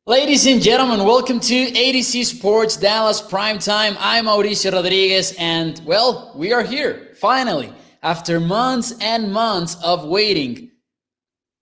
Ladies and gentlemen, welcome to Z Sports Dallas Primetime. I'm Mauricio Rodriguez, and well, we are here finally after months and months of waiting.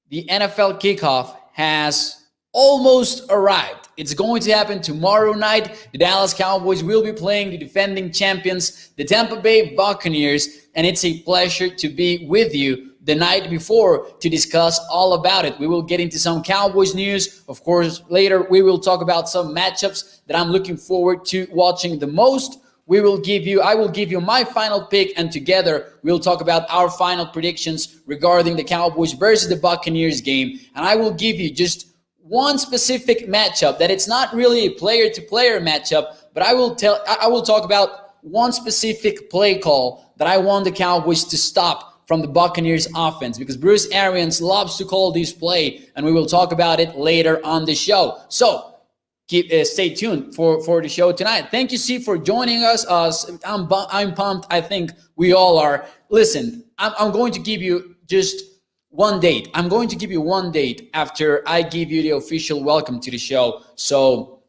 The NFL kickoff has almost arrived. It's going to happen tomorrow night. The Dallas Cowboys will be playing the defending champions, the Tampa Bay Buccaneers, and it's a pleasure to be with you the night before to discuss all about it. We will get into some Cowboys news. Of course, later we will talk about some matchups that I'm looking forward to watching the most. I will give you my final pick, and together we'll talk about our final predictions regarding the Cowboys versus the Buccaneers game. And I will give you just one specific matchup that it's not really a player-to-player matchup, but I will talk about one specific play call that I want the Cowboys to stop from the Buccaneers offense, because Bruce Arians loves to call this play, and we will talk about it later on the show. So stay tuned for the show tonight. Thank you, C, for joining us. I'm pumped. I think we all are. Listen, I'm going to give you just one date. I'm going to give you one date after I give you the official welcome to the show. So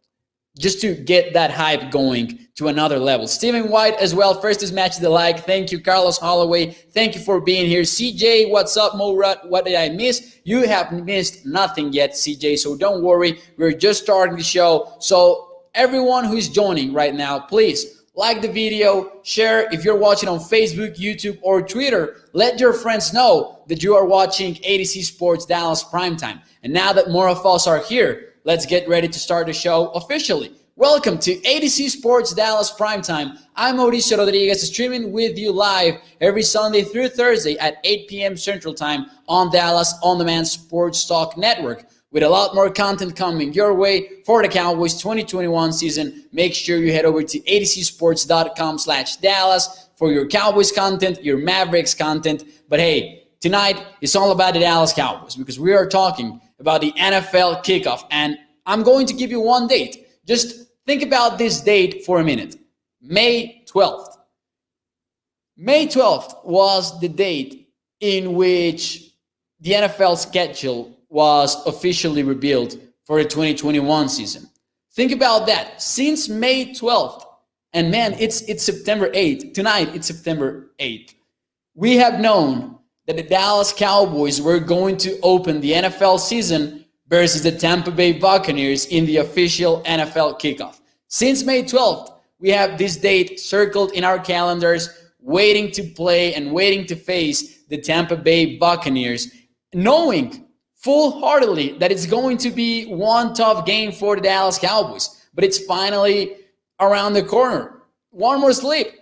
just to get that hype going to another level. Stephen White as well. First is Match the Like. Thank you, Carlos Holloway. Thank you for being here. CJ, what's up, Morat? What did I miss? You have missed nothing yet, CJ, so don't worry. We're just starting the show. So everyone who's joining right now, please like the video, share. If you're watching on Facebook, YouTube, or Twitter, let your friends know that you are watching Z Sports Dallas Primetime. And now that more of us are here, let's get ready to start the show officially. Welcome to Z Sports Dallas Primetime. I'm Mauricio Rodriguez, streaming with you live every Sunday through Thursday at 8 p.m. Central Time on Dallas On Demand Sports Talk Network, with a lot more content coming your way for the Cowboys 2021 season. Make sure you head over to azsports.com/Dallas for your Cowboys content, your Mavericks content. But hey, tonight it's all about the Dallas Cowboys, because we are talking about the NFL kickoff, and I'm going to give you one date. Just think about this date for a minute. May 12th. May 12th was the date in which the NFL schedule was officially revealed for the 2021 season. Think about that. Since May 12th, and man, it's September 8th. Tonight, it's September 8th. We have known that the Dallas Cowboys were going to open the NFL season versus the Tampa Bay Buccaneers in the official NFL kickoff. Since May 12th, we have this date circled in our calendars, waiting to play and waiting to face the Tampa Bay Buccaneers, knowing full-heartedly that it's going to be one tough game for the Dallas Cowboys. But it's finally around the corner. One more sleep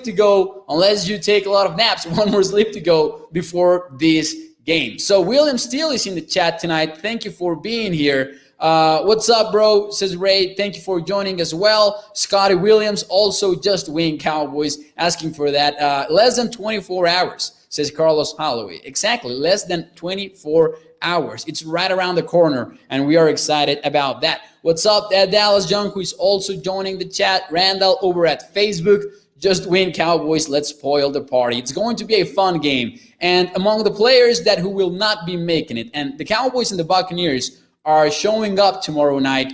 to go, unless you take a lot of naps. One more sleep to go before this game. So William Steele is in the chat tonight. Thank you for being here. What's up, bro? Says Ray. Thank you for joining as well. Scotty Williams also just win Cowboys, asking for that. Less than 24 hours, says Carlos Holloway. Exactly, less than 24 hours. It's right around the corner, and we are excited about that. What's up, Dallas Young, who is also joining the chat. Randall over at Facebook. Just win Cowboys. Let's spoil the party. It's going to be a fun game. And among the players who will not be making it, and the Cowboys and the Buccaneers are showing up tomorrow night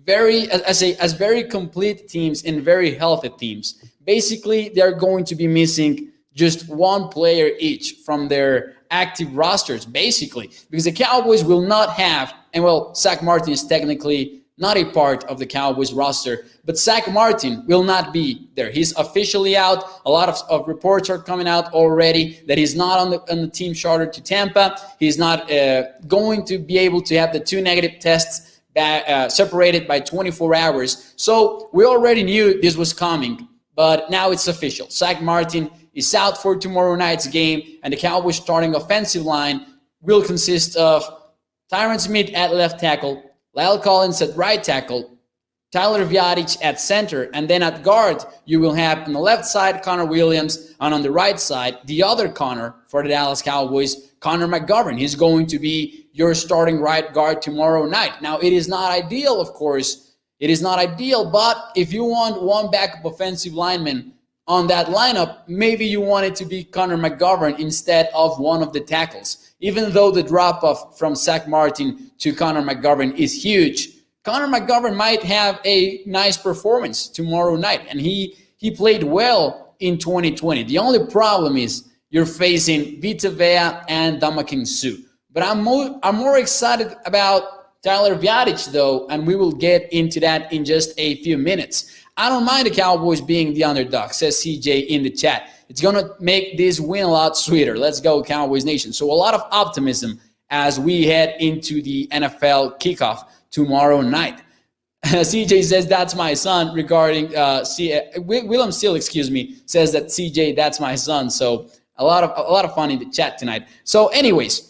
as very complete teams and very healthy teams. Basically, they're going to be missing just one player each from their active rosters, basically, because the Cowboys will not have, and well, Zach Martin is technically not a part of the Cowboys roster, but Zach Martin will not be there. He's officially out. A lot of reports are coming out already that he's not on the team charter to Tampa. He's not going to be able to have the two negative tests separated by 24 hours. So we already knew this was coming, but now it's official. Zach Martin is out for tomorrow night's game, and the Cowboys starting offensive line will consist of Tyron Smith at left tackle, Lyle Collins at right tackle, Tyler Viatic at center, and then at guard, you will have on the left side Connor Williams, and on the right side, the other Connor for the Dallas Cowboys, Connor McGovern. He's going to be your starting right guard tomorrow night. Now, it is not ideal, of course. It is not ideal, but if you want one backup offensive lineman on that lineup, maybe you want it to be Connor McGovern instead of one of the tackles. Even though the drop-off from Zach Martin to Connor McGovern is huge, Connor McGovern might have a nice performance tomorrow night, and he played well in 2020. The only problem is you're facing Vita Vea and Damakin Su. But I'm more excited about Tyler Viadic, though, and we will get into that in just a few minutes. I don't mind the Cowboys being the underdog, says CJ in the chat. It's going to make this win a lot sweeter. Let's go, Cowboys Nation. So a lot of optimism as we head into the NFL kickoff tomorrow night. CJ says, that's my son, regarding Willem Steele, says that CJ, that's my son. So a lot of fun in the chat tonight. So anyways,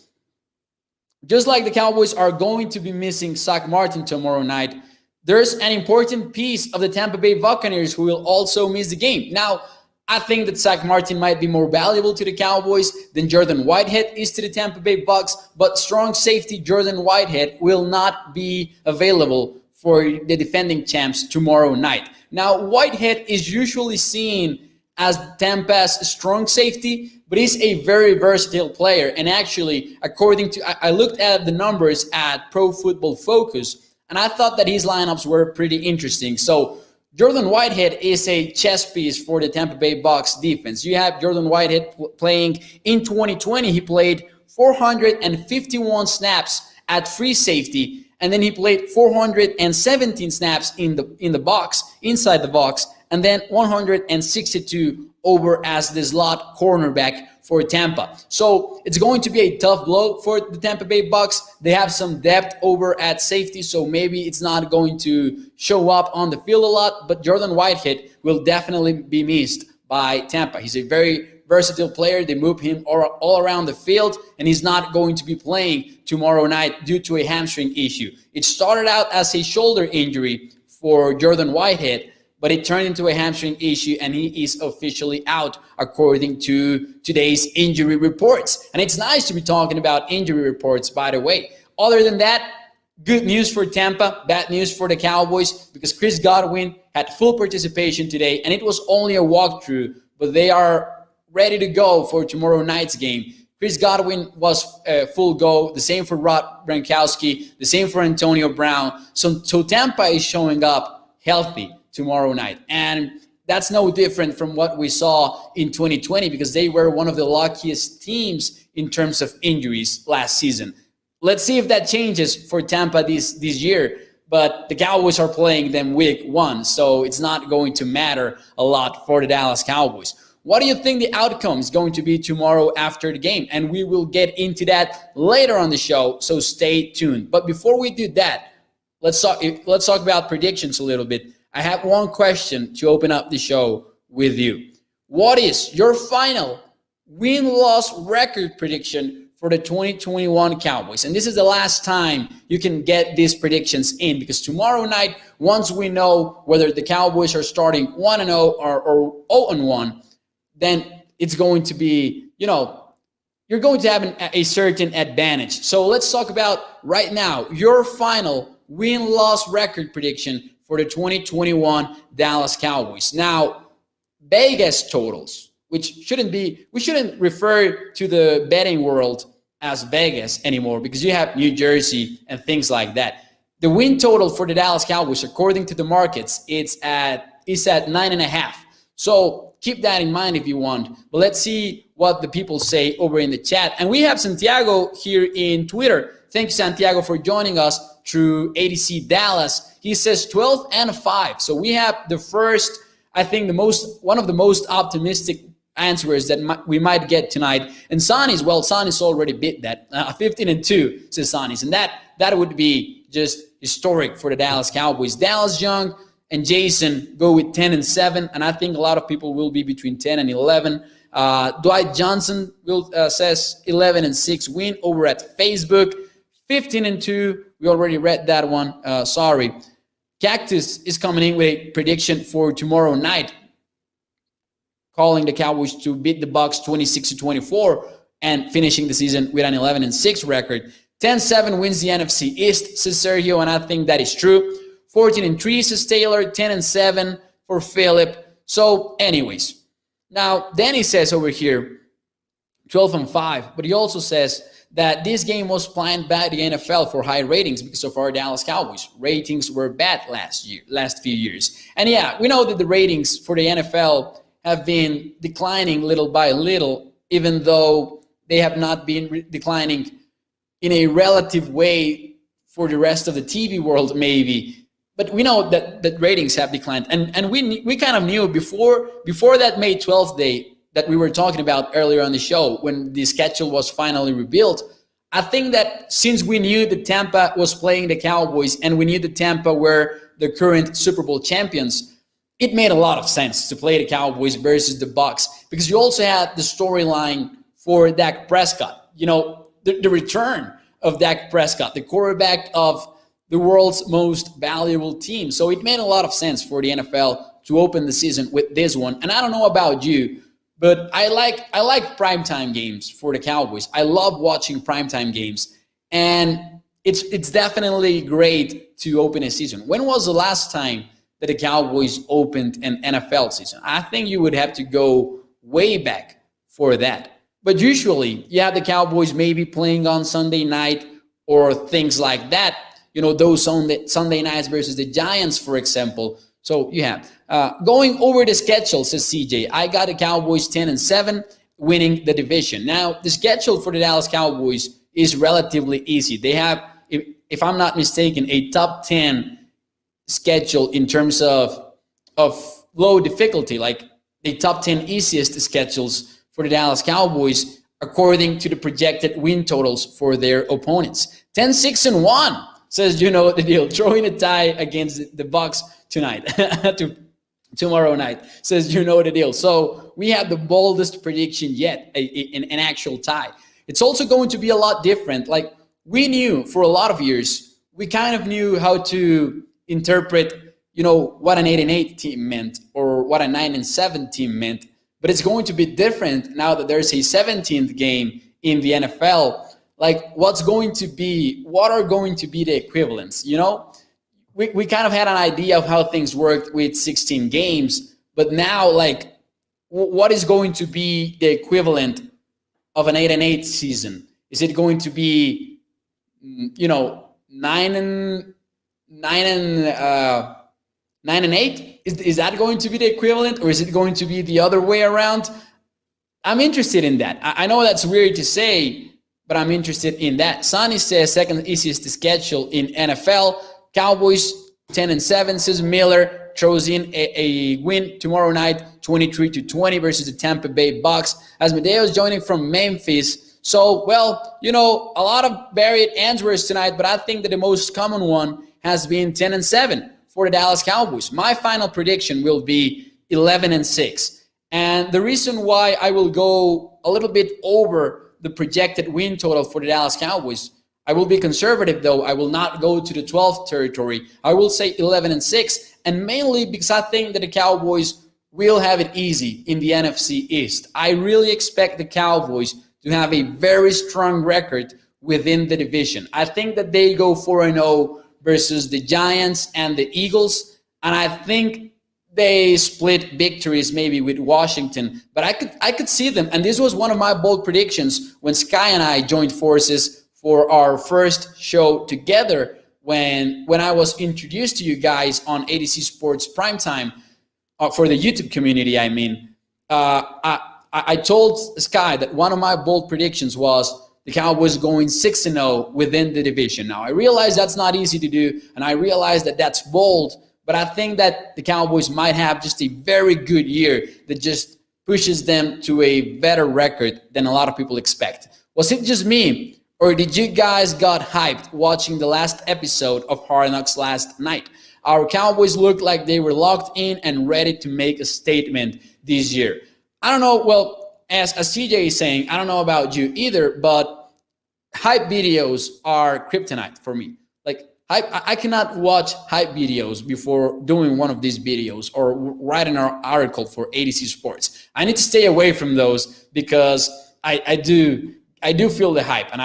just like the Cowboys are going to be missing Zach Martin tomorrow night, there's an important piece of the Tampa Bay Buccaneers who will also miss the game. Now, I think that Zach Martin might be more valuable to the Cowboys than Jordan Whitehead is to the Tampa Bay Bucs, but strong safety Jordan Whitehead will not be available for the defending champs tomorrow night. Now, Whitehead is usually seen as Tampa's strong safety, but he's a very versatile player. And actually, according to, I looked at the numbers at Pro Football Focus, and I thought that his lineups were pretty interesting. So Jordan Whitehead is a chess piece for the Tampa Bay Bucs defense. You have Jordan Whitehead playing in 2020. He played 451 snaps at free safety, and then he played 417 snaps in the box, inside the box, and then 162 over as the slot cornerback for Tampa. So it's going to be a tough blow for the Tampa Bay Bucs. They have some depth over at safety, so maybe it's not going to show up on the field a lot, but Jordan Whitehead will definitely be missed by Tampa. He's a very versatile player. They move him all around the field, and he's not going to be playing tomorrow night due to a hamstring issue. It started out as a shoulder injury for Jordan Whitehead, but it turned into a hamstring issue, and he is officially out according to today's injury reports. And it's nice to be talking about injury reports, by the way. Other than that, good news for Tampa, bad news for the Cowboys, because Chris Godwin had full participation today, and it was only a walkthrough, but they are ready to go for tomorrow night's game. Chris Godwin was full go. The same for Rob Gronkowski. The same for Antonio Brown. So Tampa is showing up healthy tomorrow night. And that's no different from what we saw in 2020, because they were one of the luckiest teams in terms of injuries last season. Let's see if that changes for Tampa this year. But the Cowboys are playing them week 1, so it's not going to matter a lot for the Dallas Cowboys. What do you think the outcome is going to be tomorrow after the game? And we will get into that later on the show, so stay tuned. But before we do that, let's talk about predictions a little bit. I have one question to open up the show with you. What is your final win-loss record prediction for the 2021 Cowboys? And this is the last time you can get these predictions in, because tomorrow night, once we know whether the Cowboys are starting 1-0 or 0-1, then it's going to be, you're going to have a certain advantage. So let's talk about right now your final win-loss record prediction for the 2021 Dallas Cowboys. Now, Vegas totals, we shouldn't refer to the betting world as Vegas anymore, because you have New Jersey and things like that. The win total for the Dallas Cowboys, according to the markets, is at 9.5. So keep that in mind if you want. But let's see what the people say over in the chat. And we have Santiago here in Twitter. Thank you, Santiago, for joining us through ADC Dallas. He says 12-5. So we have the first, I think one of the most optimistic answers that we might get tonight. And Sonny's already beat that. 15-2, says Sonny's. And that would be just historic for the Dallas Cowboys. Dallas Young and Jason go with 10-7, and I think a lot of people will be between 10 and 11. Dwight Johnson says 11-6 win over at Facebook. 15-2. We already read that one. Sorry. Cactus is coming in with a prediction for tomorrow night, calling the Cowboys to beat the Bucs 26-24 and finishing the season with an 11-6 record. 10-7 wins the NFC East, says Sergio, and I think that is true. 14-3, says Taylor. 10-7 for Philip. So anyways, now Danny says over here 12-5, but he also says that this game was planned by the NFL for high ratings because of our Dallas Cowboys. Ratings were bad last few years. And yeah, we know that the ratings for the NFL have been declining little by little, even though they have not been declining in a relative way for the rest of the TV world, maybe. But we know that ratings have declined. And we kind of knew before that May 12th day that we were talking about earlier on the show, when the schedule was finally rebuilt. I think that since we knew that Tampa was playing the Cowboys and we knew that Tampa were the current Super Bowl champions, it made a lot of sense to play the Cowboys versus the Bucs, because you also had the storyline for Dak Prescott. You know, the return of Dak Prescott, the quarterback of the world's most valuable team. So it made a lot of sense for the NFL to open the season with this one. And I don't know about you, but I like primetime games for the Cowboys. I love watching primetime games, and it's definitely great to open a season. When was the last time that the Cowboys opened an NFL season? I think you would have to go way back for that. But usually, you have the Cowboys maybe playing on Sunday night or things like that. You know, those Sunday nights versus the Giants, for example. So you have going over the schedule, says CJ. I got the Cowboys 10-7, winning the division. Now, the schedule for the Dallas Cowboys is relatively easy. They have, if I'm not mistaken, a top 10 schedule in terms of low difficulty, like the top 10 easiest schedules for the Dallas Cowboys, according to the projected win totals for their opponents. 10-6-1, says you know the deal. Throwing a tie against the Bucs tonight, tomorrow night, says you know the deal. So we have the boldest prediction yet, an actual tie. It's also going to be a lot different. Like, we knew for a lot of years, we kind of knew how to interpret, you know, what an 8-8 team meant or what a 9-7 team meant. But it's going to be different now that there's a 17th game in the NFL. Like, what are going to be the equivalents, you know? We kind of had an idea of how things worked with 16 games, but now, like, what is going to be the equivalent of an 8-8 season? Is it going to be, you know, 9-8? Is that going to be the equivalent, or is it going to be the other way around? I'm interested in that. I know that's weird to say, but I'm interested in that. Sonny says second easiest schedule in NFL. Cowboys 10-7, says Miller, throws in a win tomorrow night, 23-20 versus the Tampa Bay Bucs. Asmodeus joining from Memphis. So, well, you know, a lot of varied answers tonight, but I think that the most common one has been 10-7 for the Dallas Cowboys. My final prediction will be 11-6. And the reason why I will go a little bit over the projected win total for the Dallas Cowboys, I will be conservative, though. I will not go to the 12th territory. I will say 11-6, and mainly because I think that the Cowboys will have it easy in the NFC East. I really expect the Cowboys to have a very strong record within the division. I think that they go 4-0 versus the Giants and the Eagles, and I think they split victories maybe with Washington, but I could see them, and this was one of my bold predictions when Sky and I joined forces for our first show together when I was introduced to you guys on Z Sports Primetime for the YouTube community. I mean, I told Sky that one of my bold predictions was the Cowboys going 6-0 within the division. Now, I realize that's not easy to do, and I realize that that's bold, but I think that the Cowboys might have just a very good year that just pushes them to a better record than a lot of people expect. Was it just me, or did you guys got hyped watching the last episode of Hard Knocks last night? Our Cowboys looked like they were locked in and ready to make a statement this year. I don't know, well, as CJ is saying, I don't know about you either, but hype videos are kryptonite for me. Like, I cannot watch hype videos before doing one of these videos or writing an article for Z Sports. I need to stay away from those because I do feel the hype, and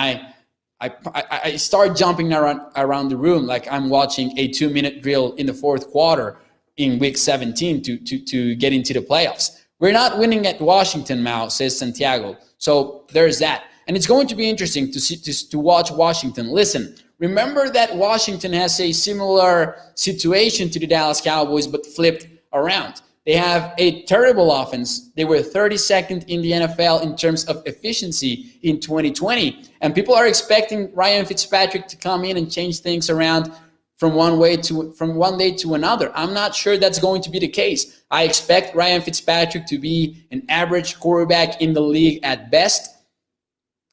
I start jumping around the room like I'm watching a 2-minute drill in the fourth quarter in week 17 to get into the playoffs. We're not winning at Washington, Mao, says Santiago. So there's that. And it's going to be interesting to watch Washington. Listen, remember that Washington has a similar situation to the Dallas Cowboys, but flipped around. They have a terrible offense. They were 32nd in the NFL in terms of efficiency in 2020. And people are expecting Ryan Fitzpatrick to come in and change things around from one day to another. I'm not sure that's going to be the case. I expect Ryan Fitzpatrick to be an average quarterback in the league at best.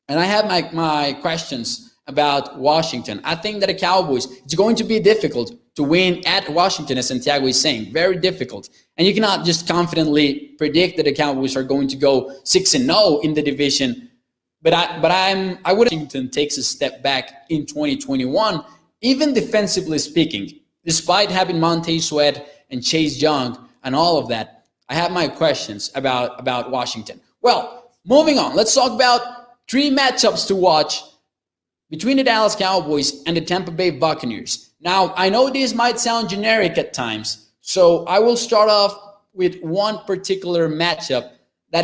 And I have my questions about Washington. I think that the Cowboys, it's going to be difficult to win at Washington, as Santiago is saying. Very difficult. And you cannot just confidently predict that the Cowboys are going to go 6-0 in the division. But I would Washington takes a step back in 2021, even defensively speaking, despite having Montez Sweat and Chase Young and all of that. I have my questions about Washington. Well, moving on. Let's talk about 3 matchups to watch between the Dallas Cowboys and the Tampa Bay Buccaneers. Now, I know this might sound generic at times, so I will start off with one particular matchup that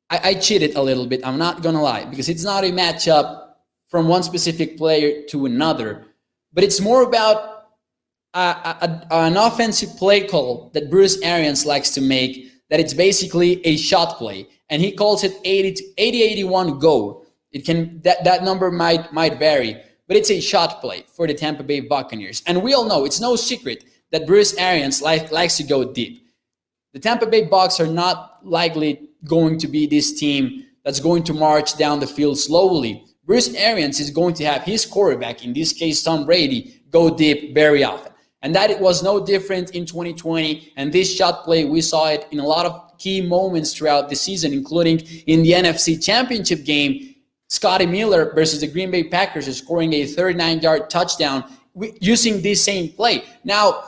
I cheated a little bit, I'm not going to lie, because it's not a matchup from one specific player to another, but it's more about an offensive play call that Bruce Arians likes to make, that it's basically a shot play, and he calls it 80-81 go. It can that number might vary, but it's a shot play for the Tampa Bay Buccaneers. And we all know, it's no secret that Bruce Arians likes to go deep. The Tampa Bay Bucs are not likely going to be this team that's going to march down the field slowly. Bruce Arians is going to have his quarterback, in this case Tom Brady, go deep very often. And that it was no different in 2020. And this shot play, we saw it in a lot of key moments throughout the season, including in the NFC Championship game. Scotty Miller versus the Green Bay Packers is scoring a 39-yard touchdown using this same play. Now,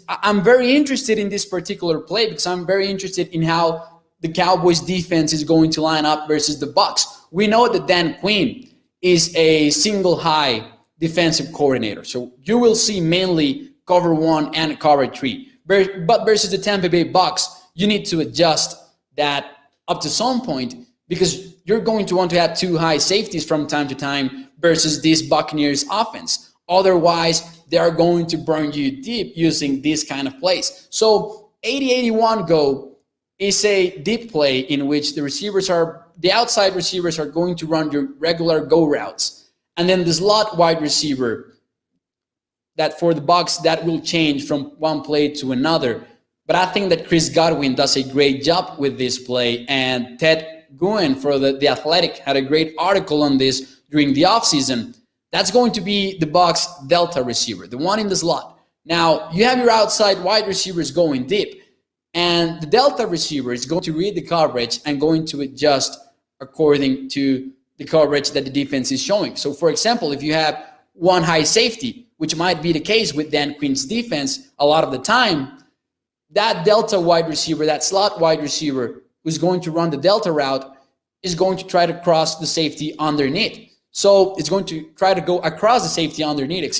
I'm very interested in this particular play because I'm very interested in how the Cowboys defense is going to line up versus the Bucs. We know that Dan Quinn is a single high defensive coordinator. So you will see mainly cover 1 and cover 3. But versus the Tampa Bay Bucs, you need to adjust that up to some point, because you're going to want to have 2 high safeties from time to time versus this Buccaneers offense. Otherwise, they are going to burn you deep using this kind of plays. So 80-81 go is a deep play in which the outside receivers are going to run your regular go routes. And then the slot wide receiver, that for the Bucs, that will change from one play to another. But I think that Chris Godwin does a great job with this play, and Ted Guen for the Athletic had a great article on this during the offseason. That's going to be the Bucs Delta receiver, the one in the slot. Now, you have your outside wide receivers going deep, and the Delta receiver is going to read the coverage and going to adjust according to the coverage that the defense is showing. So, for example, if you have one high safety, which might be the case with Dan Quinn's defense a lot of the time, that Delta wide receiver, that slot wide receiver who's going to run the Delta route is going to try to cross the safety underneath. So it's going to try to go across the safety underneath,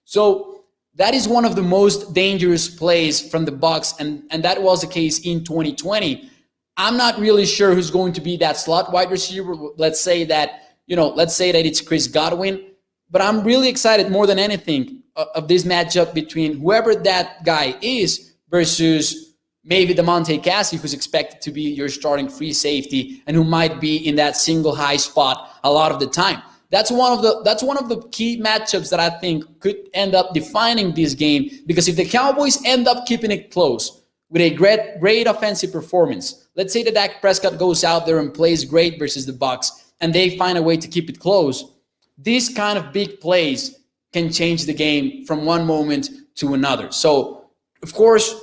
So that is one of the most dangerous plays from the Bucs, and that was the case in 2020. I'm not really sure who's going to be that slot wide receiver. Let's say that it's Chris Godwin, but I'm really excited more than anything of this matchup between whoever that guy is versus maybe DeMonte Cassie, who's expected to be your starting free safety and who might be in that single high spot a lot of the time. That's one of the key matchups that I think could end up defining this game, because if the Cowboys end up keeping it close with a great offensive performance, let's say that Dak Prescott goes out there and plays great versus the Bucs, and they find a way to keep it close, these kind of big plays can change the game from one moment to another. So, of course,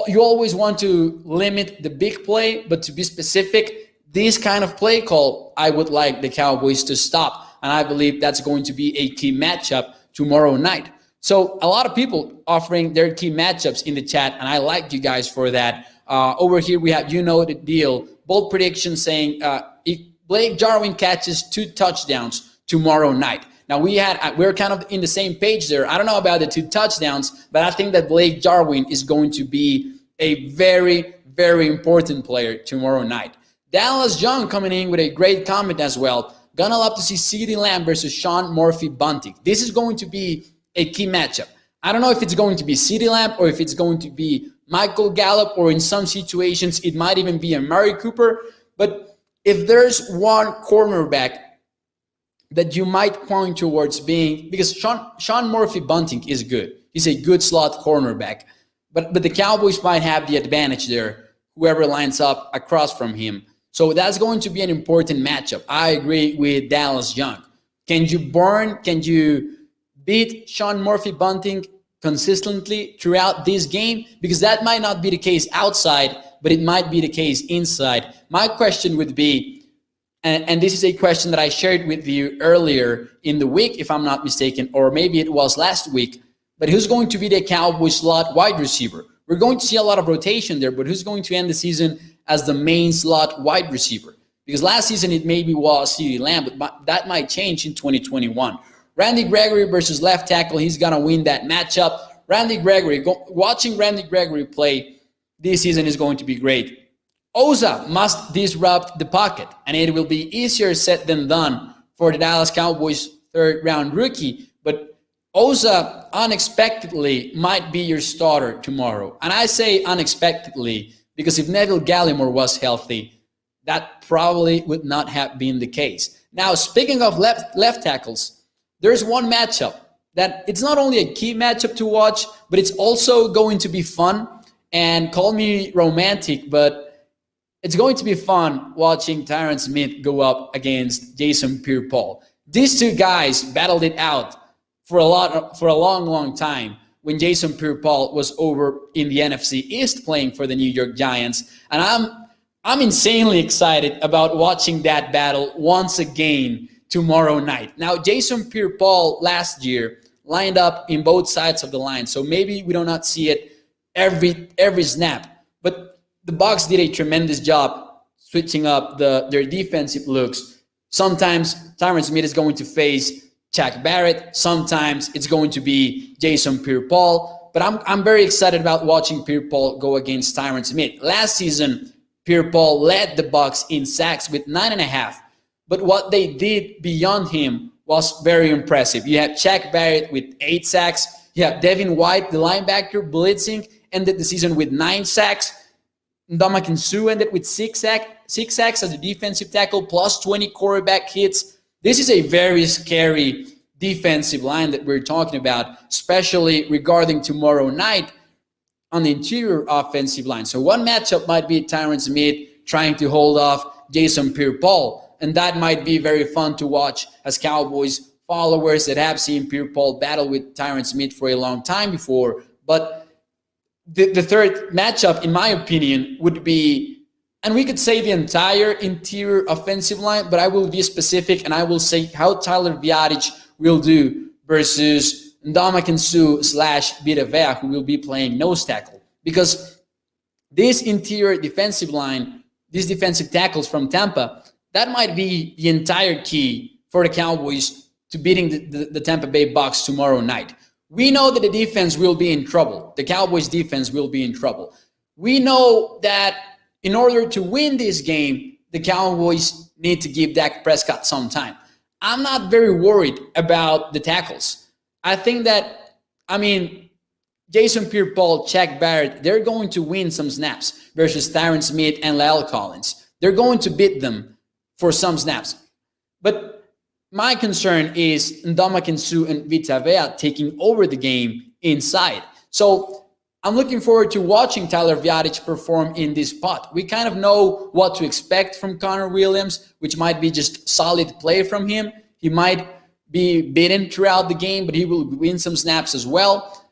you always want to limit the big play, but to be specific, this kind of play call, I would like the Cowboys to stop. And I believe that's going to be a key matchup tomorrow night. So a lot of people offering their key matchups in the chat, and I like you guys for that. Over here, we have the deal. Bold prediction saying if Blake Jarwin catches 2 touchdowns tomorrow night. Now, we're kind of in the same page there. I don't know about the 2 touchdowns, but I think that Blake Jarwin is going to be a very, very important player tomorrow night. Dallas Young coming in with a great comment as well. Gonna love to see CeeDee Lamb versus Sean Murphy-Bunting. This is going to be a key matchup. I don't know if it's going to be CeeDee Lamb or if it's going to be Michael Gallup, or in some situations it might even be a Murray Cooper. But if there's one cornerback that you might point towards being, because Sean Murphy-Bunting is good. He's a good slot cornerback. But the Cowboys might have the advantage there, whoever lines up across from him. So that's going to be an important matchup. I agree with Dallas Young. Can you beat Sean Murphy-Bunting consistently throughout this game? Because that might not be the case outside, but it might be the case inside. My question would be, and this is a question that I shared with you earlier in the week, if I'm not mistaken, or maybe it was last week, but who's going to be the Cowboys slot wide receiver? We're going to see a lot of rotation there, but who's going to end the season as the main slot wide receiver? Because last season it maybe was CeeDee Lamb, but that might change in 2021. Randy Gregory versus left tackle, he's going to win that matchup. Watching Randy Gregory play this season is going to be great. Oza must disrupt the pocket, and it will be easier said than done for the Dallas Cowboys third-round rookie. But Oza unexpectedly might be your starter tomorrow. And I say unexpectedly because if Neville Gallimore was healthy, that probably would not have been the case. Now, speaking of left tackles, there's one matchup that it's not only a key matchup to watch, but it's also going to be fun. And call me romantic, but it's going to be fun watching Tyron Smith go up against Jason Pierre-Paul. These two guys battled it out for a long time when Jason Pierre-Paul was over in the NFC East playing for the New York Giants. And I'm insanely excited about watching that battle once again tomorrow night. Now, Jason Pierre-Paul last year lined up in both sides of the line, so maybe we do not see it every snap. But the Bucs did a tremendous job switching up their defensive looks. Sometimes Tyron Smith is going to face Shaq Barrett. Sometimes it's going to be Jason Pierre-Paul. But I'm very excited about watching Pierre-Paul go against Tyron Smith. Last season, Pierre-Paul led the Bucs in sacks with 9.5. But what they did beyond him was very impressive. You have Shaq Barrett with 8 sacks. You have Devin White, the linebacker, blitzing, ended the season with 9 sacks. Ndamukong Suh ended with 6 sacks as a defensive tackle, plus 20 quarterback hits. This is a very scary defensive line that we're talking about, especially regarding tomorrow night on the interior offensive line. So one matchup might be Tyron Smith trying to hold off Jason Pierre-Paul, and that might be very fun to watch as Cowboys followers that have seen Pierre-Paul battle with Tyron Smith for a long time before. But the third matchup, in my opinion, would be, and we could say the entire interior offensive line, but I will be specific and I will say how Tyler Viadic will do versus Ndamukong Suh / Vita Vea, who will be playing nose tackle. Because this interior defensive line, these defensive tackles from Tampa, that might be the entire key for the Cowboys to beating the Tampa Bay Bucs tomorrow night. We know that the defense will be in trouble. The Cowboys defense will be in trouble. We know that in order to win this game, the Cowboys need to give Dak Prescott some time. I'm not very worried about the tackles. I think that, Jason Pierre-Paul, Shaq Barrett, they're going to win some snaps versus Tyron Smith and La'el Collins. They're going to beat them for some snaps. But my concern is Ndamukong Suh and Vita Vea taking over the game inside. So I'm looking forward to watching Tyler Viadic perform in this spot. We kind of know what to expect from Connor Williams, which might be just solid play from him. He might be beaten throughout the game, but he will win some snaps as well.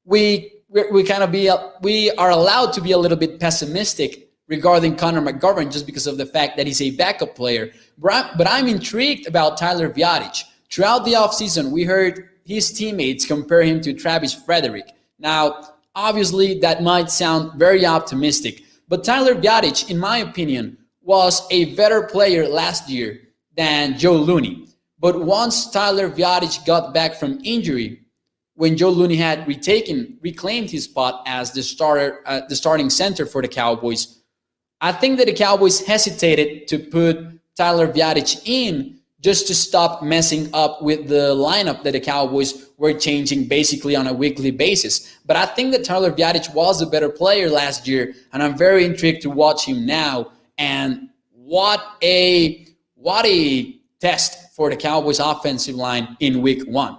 We are allowed to be a little bit pessimistic regarding Connor McGovern just because of the fact that he's a backup player. But I'm intrigued about Tyler Viadic. Throughout the offseason, we heard his teammates compare him to Travis Frederick. Now, obviously, that might sound very optimistic, but Tyler Viadic, in my opinion, was a better player last year than Joe Looney. But once Tyler Viadic got back from injury, when Joe Looney had reclaimed his spot as the starting center for the Cowboys, I think that the Cowboys hesitated to put Tyler Viadic in just to stop messing up with the lineup that the Cowboys were changing basically on a weekly basis. But I think that Tyler Viadic was a better player last year, and I'm very intrigued to watch him now. And what a test for the Cowboys offensive line in week 1.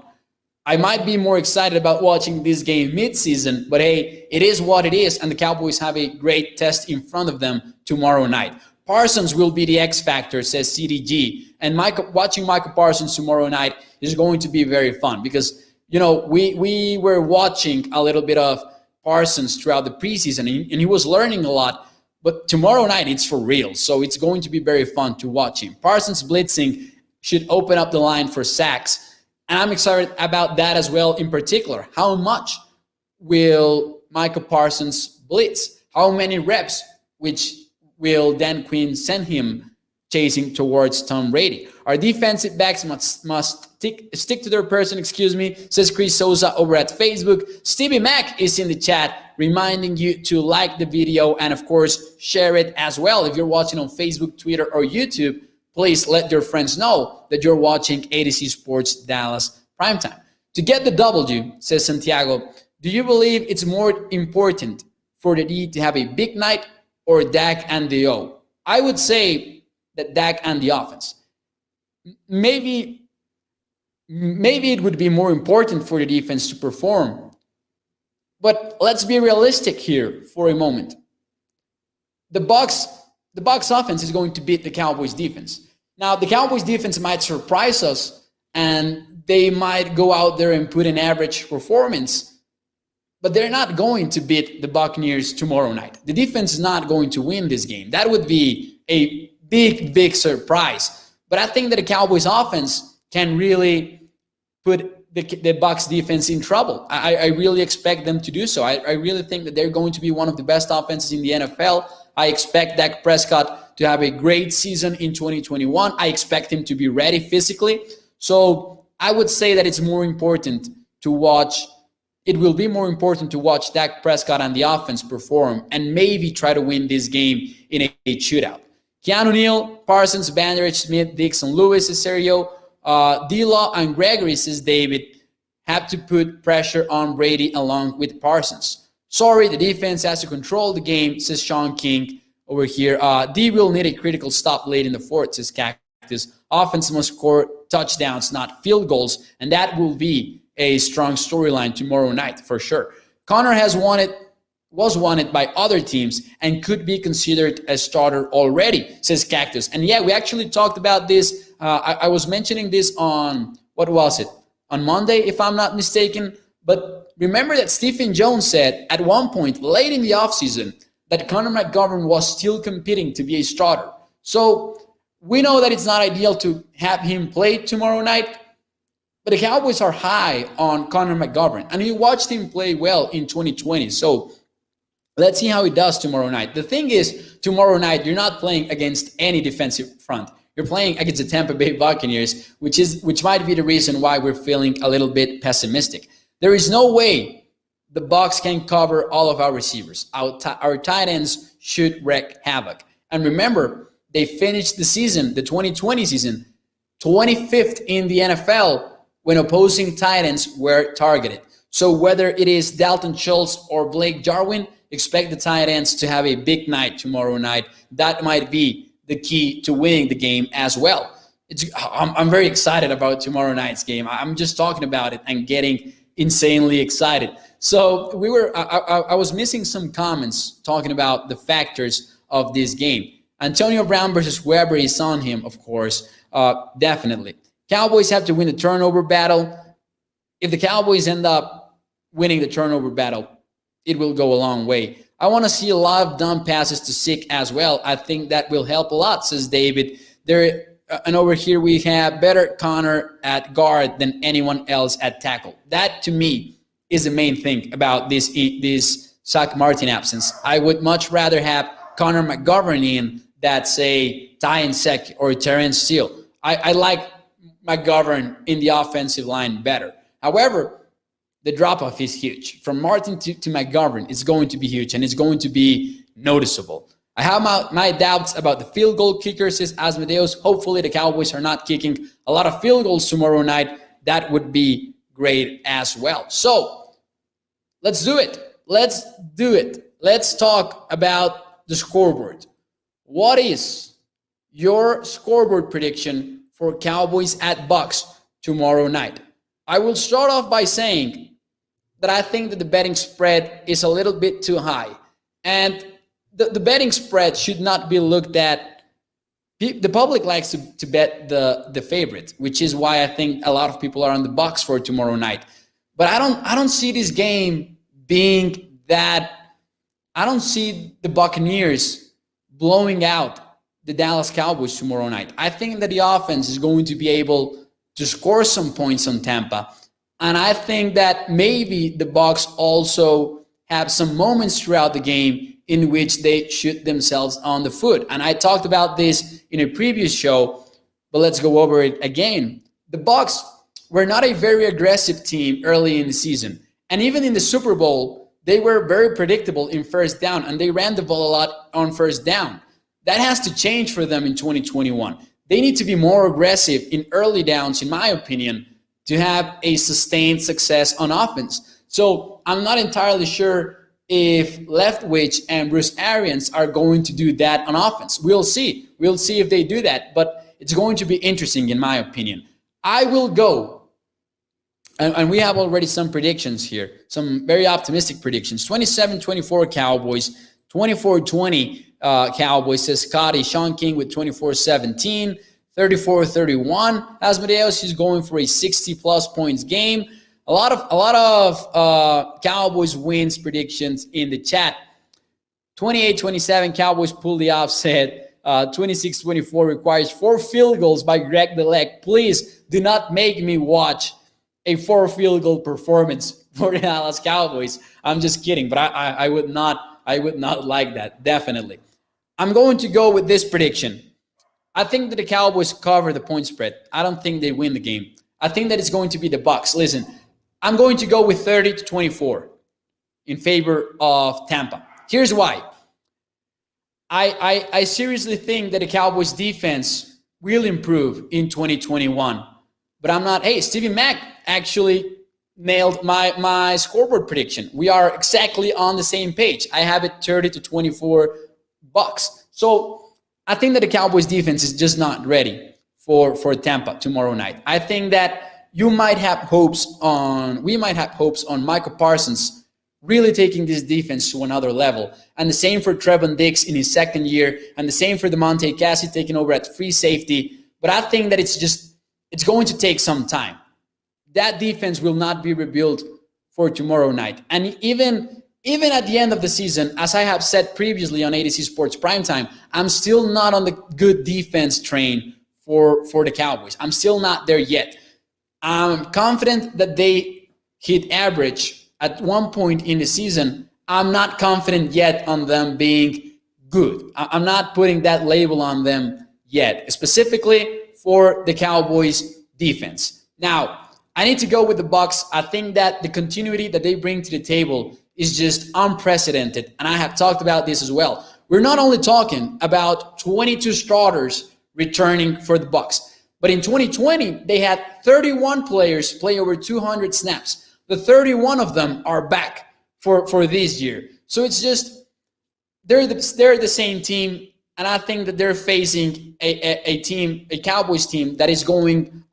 I might be more excited about watching this game midseason, but hey, it is what it is, and the Cowboys have a great test in front of them tomorrow night. Parsons will be the X factor, says CDG, and watching Michael Parsons tomorrow night is going to be very fun because, you know, we were watching a little bit of Parsons throughout the preseason, and he was learning a lot, but tomorrow night it's for real, so it's going to be very fun to watch him. Parsons blitzing should open up the line for sacks, and I'm excited about that as well. In particular, how much will Michael Parsons blitz? How many reps, which will Dan Quinn send him chasing towards Tom Brady? Our defensive backs must stick to their person, says Chris Souza over at Facebook. Stevie Mack is in the chat reminding you to like the video and, of course, share it as well. If you're watching on Facebook, Twitter, or YouTube, please let your friends know that you're watching Z Sports Dallas Primetime. To get the W, says Santiago, do you believe it's more important for the D to have a big night or Dak and the O? I would say that Dak and the offense. Maybe it would be more important for the defense to perform. But let's be realistic here for a moment. The Bucs offense is going to beat the Cowboys defense. Now, the Cowboys defense might surprise us, and they might go out there and put an average performance, but they're not going to beat the Buccaneers tomorrow night. The defense is not going to win this game. That would be a big surprise. But I think that the Cowboys offense can really put the Bucs defense in trouble. I really expect them to do so. I really think that they're going to be one of the best offenses in the NFL. I expect Dak Prescott to have a great season in 2021. I expect him to be ready physically. So I would say that it's more important to watch. It will be more important to watch Dak Prescott and the offense perform and maybe try to win this game in a shootout. Keanu Neal, Parsons, Banderich, Smith, Dixon, Lewis, Sergio, D-Law, and Gregory, says David, have to put pressure on Brady along with Parsons. Sorry, the defense has to control the game, says Sean King over here. D will need a critical stop late in the fourth, says Cactus. Offense must score touchdowns, not field goals, and that will be a strong storyline tomorrow night for sure. Connor was wanted by other teams and could be considered a starter already, says Cactus. And yeah, we actually talked about this. I was mentioning this on, what was it? On Monday, if I'm not mistaken. But remember that Stephen Jones said at one point late in the offseason that Connor McGovern was still competing to be a starter. So we know that it's not ideal to have him play tomorrow night, but the Cowboys are high on Connor McGovern, and we watched him play well in 2020. So let's see how he does tomorrow night. The thing is, tomorrow night, you're not playing against any defensive front. You're playing against the Tampa Bay Buccaneers, which might be the reason why we're feeling a little bit pessimistic. There is no way the Bucs can cover all of our receivers. Our tight ends should wreak havoc. And remember, they finished the season, the 2020 season, 25th in the NFL when opposing tight ends were targeted. So whether it is Dalton Schultz or Blake Jarwin, expect the tight ends to have a big night tomorrow night. That might be the key to winning the game as well. I'm very excited about tomorrow night's game. I'm just talking about it and getting insanely excited. So I was missing some comments talking about the factors of this game. Antonio Brown versus Weber is on him, of course, definitely. Cowboys have to win the turnover battle. If the Cowboys end up winning the turnover battle, it will go a long way. I want to see a lot of dumb passes to Sick as well. I think that will help a lot, says David. And over here we have better Connor at guard than anyone else at tackle. That, to me, is the main thing about this Zach Martin absence. I would much rather have Connor McGovern in than, say, Ty Nsekhe or Terrence Steele. I like McGovern in the offensive line better. However, the drop-off is huge. From Martin to McGovern, it's going to be huge, and it's going to be noticeable. I have my doubts about the field goal kickers, says Asmodeus. Hopefully the Cowboys are not kicking a lot of field goals tomorrow night. That would be great as well. So let's do it. Let's talk about the scoreboard. What is your scoreboard prediction for Cowboys at Bucs tomorrow night? I will start off by saying that I think that the betting spread is a little bit too high. And the betting spread should not be looked at. The public likes to bet the favorite, which is why I think a lot of people are on the Bucs for tomorrow night. But I don't see this game being that. I don't see the Buccaneers blowing out the Dallas Cowboys tomorrow night. I think that the offense is going to be able to score some points on Tampa. And I think that maybe the Bucs also have some moments throughout the game in which they shoot themselves on the foot. And I talked about this in a previous show, but let's go over it again. The Bucs were not a very aggressive team early in the season. And even in the Super Bowl, they were very predictable in first down, and they ran the ball a lot on first down. That has to change for them in 2021. They need to be more aggressive in early downs, in my opinion, to have a sustained success on offense. So I'm not entirely sure if Leftwich and Bruce Arians are going to do that on offense. We'll see. We'll see if they do that, but it's going to be interesting in my opinion. I will go, and we have already some predictions here, some very optimistic predictions. 27-24 Cowboys, 24-20 Cowboys, says Scotty. Sean King with 24-17, 34-31. Asmodeus is going for a 60-plus points game. A lot of Cowboys wins predictions in the chat. 28-27, Cowboys pull the offset. 26-24 requires 4 field goals by Greg the Leg. Please do not make me watch a 4 field goal performance for the Dallas Cowboys. I'm just kidding, but I would not like that, definitely. I'm going to go with this prediction. I think that the Cowboys cover the point spread. I don't think they win the game. I think that it's going to be the Bucs. Listen, I'm going to go with 30-24 in favor of Tampa. Here's why. I seriously think that the Cowboys defense will improve in 2021. But I'm not. Hey, Stevie Mack actually nailed my scoreboard prediction. We are exactly on the same page. I have it 30-24 Bucs. So I think that the Cowboys defense is just not ready for Tampa tomorrow night. I think that we might have hopes on Michael Parsons really taking this defense to another level. And the same for Trevon Diggs in his second year, and the same for DeMonte Cassie taking over at free safety. But I think that it's going to take some time. That defense will not be rebuilt for tomorrow night. And even at the end of the season, as I have said previously on Z Sports Primetime, I'm still not on the good defense train for the Cowboys. I'm still not there yet. I'm confident that they hit average at one point in the season. I'm not confident yet on them being good. I'm not putting that label on them yet, specifically for the Cowboys defense. Now, I need to go with the Bucs. I think that the continuity that they bring to the table is just unprecedented, and I have talked about this as well. We're not only talking about 22 starters returning for the Bucs, but in 2020, they had 31 players play over 200 snaps. The 31 of them are back for this year. So it's just, they're the same team, and I think that they're facing a Cowboys team that is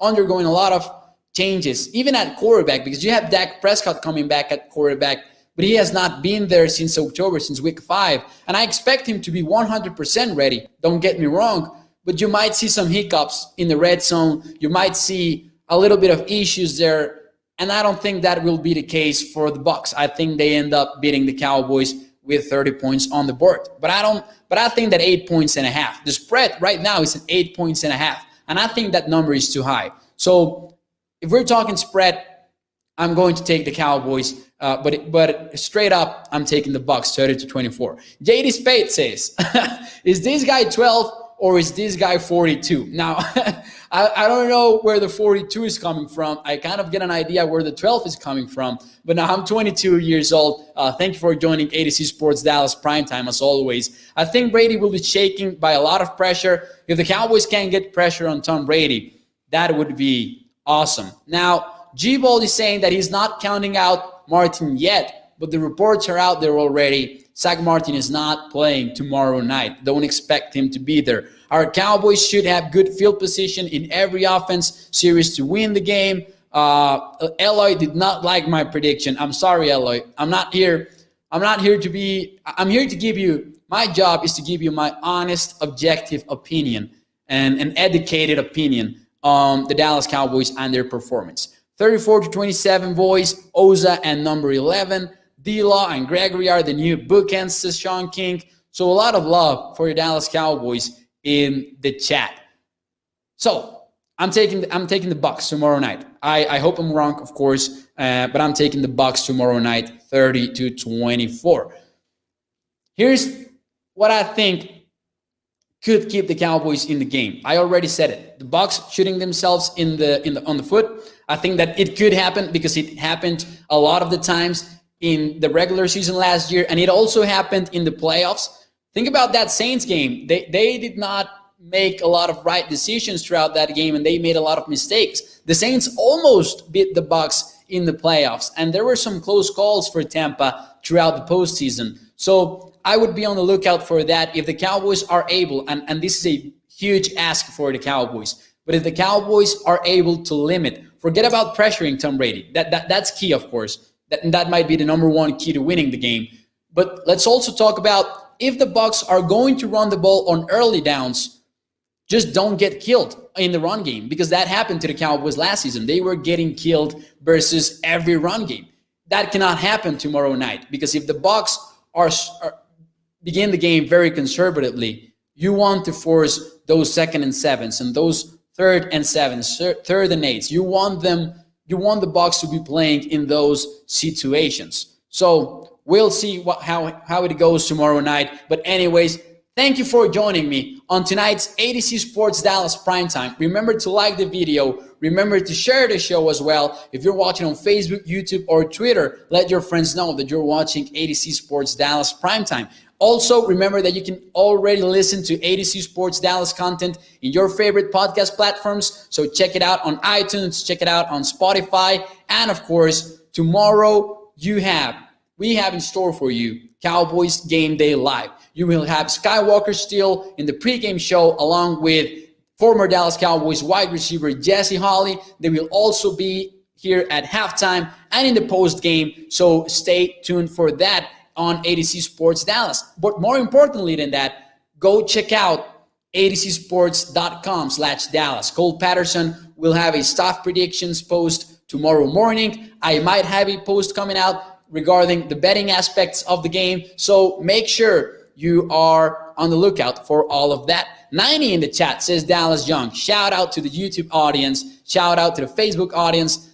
undergoing a lot of changes, even at quarterback, because you have Dak Prescott coming back at quarterback, but he has not been there since October, since week 5. And I expect him to be 100% ready. Don't get me wrong, but you might see some hiccups in the red zone. You might see a little bit of issues there. And I don't think that will be the case for the Bucs. I think they end up beating the Cowboys with 30 points on the board. But I think that 8.5 points. The spread right now is at 8.5 points. And I think that number is too high. So if we're talking spread, I'm going to take the Cowboys. But straight up, I'm taking the Bucs 30-24. JD Spade says, is this guy 12 or is this guy 42? Now, I don't know where the 42 is coming from. I kind of get an idea where the 12 is coming from. But now I'm 22 years old. Thank you for joining ADC Sports Dallas Primetime, as always. I think Brady will be shaken by a lot of pressure. If the Cowboys can get pressure on Tom Brady, that would be awesome. Now, G-Ball is saying that he's not counting out Martin yet, but the reports are out there already. Zach Martin is not playing tomorrow night. Don't expect him to be there. Our Cowboys should have good field position in every offense series to win the game. Eloy did not like my prediction. I'm sorry, Eloy. I'm here to give you, my job is to give you my honest, objective opinion and an educated opinion on the Dallas Cowboys and their performance. 34-27, boys. Oza and number 11. D-Law and Gregory are the new bookends, says Sean King. So a lot of love for your Dallas Cowboys in the chat. So I'm taking the Bucs tomorrow night. I hope I'm wrong, of course, but I'm taking the Bucs tomorrow night, 30-24. Here's what I think could keep the Cowboys in the game. I already said it. The Bucs shooting themselves on the foot. I think that it could happen because it happened a lot of the times in the regular season last year, and it also happened in the playoffs. Think about that Saints game. They did not make a lot of right decisions throughout that game, and they made a lot of mistakes. The Saints almost beat the Bucs in the playoffs, and there were some close calls for Tampa throughout the postseason. So I would be on the lookout for that. If the Cowboys are able, and this is a huge ask for the Cowboys, but if the Cowboys are able to limit, forget about pressuring Tom Brady. That's key, of course. That might be the number one key to winning the game. But let's also talk about if the Bucs are going to run the ball on early downs, just don't get killed in the run game, because that happened to the Cowboys last season. They were getting killed versus every run game. That cannot happen tomorrow night, because if the Bucs are begin the game very conservatively, you want to force those 2nd and 7s and those 3rd and 7s, 3rd and 8s. You want the Bucs to be playing in those situations. So we'll see how it goes tomorrow night. But anyways, thank you for joining me on tonight's ADC Sports Dallas Primetime. Remember to like the video. Remember to share the show as well. If you're watching on Facebook, YouTube, or Twitter, let your friends know that you're watching ADC Sports Dallas Primetime. Also, remember that you can already listen to ADC Sports Dallas content in your favorite podcast platforms. So check it out on iTunes, check it out on Spotify. And of course, tomorrow we have in store for you Cowboys Game Day Live. You will have Skywalker Steele in the pregame show along with former Dallas Cowboys wide receiver Jesse Holley. They will also be here at halftime and in the post game. So stay tuned for that on ADC Sports Dallas. But more importantly than that, go check out adcsports.com/Dallas. Cole Patterson will have a staff predictions post tomorrow morning. I might have a post coming out regarding the betting aspects of the game. So make sure you are on the lookout for all of that. 90 in the chat says Dallas Young. Shout out to the YouTube audience. Shout out to the Facebook audience.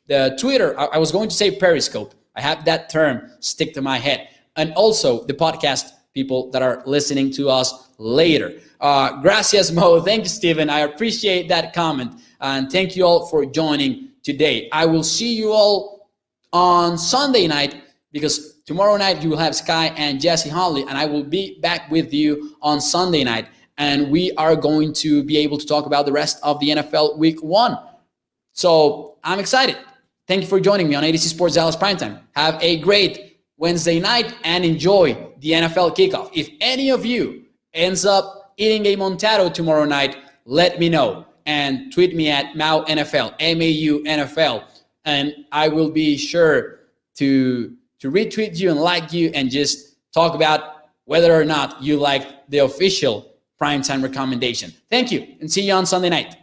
The Twitter, I was going to say Periscope. I have that term stick to my head. And also the podcast people that are listening to us later. Gracias, Mo. Thank you, Steven. I appreciate that comment. And thank you all for joining today. I will see you all on Sunday night, because tomorrow night you will have Sky and Jesse Holley, and I will be back with you on Sunday night. And we are going to be able to talk about the rest of the NFL Week 1. So I'm excited. Thank you for joining me on ADC Sports Dallas Primetime. Have a great Wednesday night and enjoy the NFL kickoff. If any of you ends up eating a Montado tomorrow night, let me know and tweet me at MauNFL, MAU-NFL, and I will be sure to retweet you and like you and just talk about whether or not you like the official primetime recommendation. Thank you, and see you on Sunday night.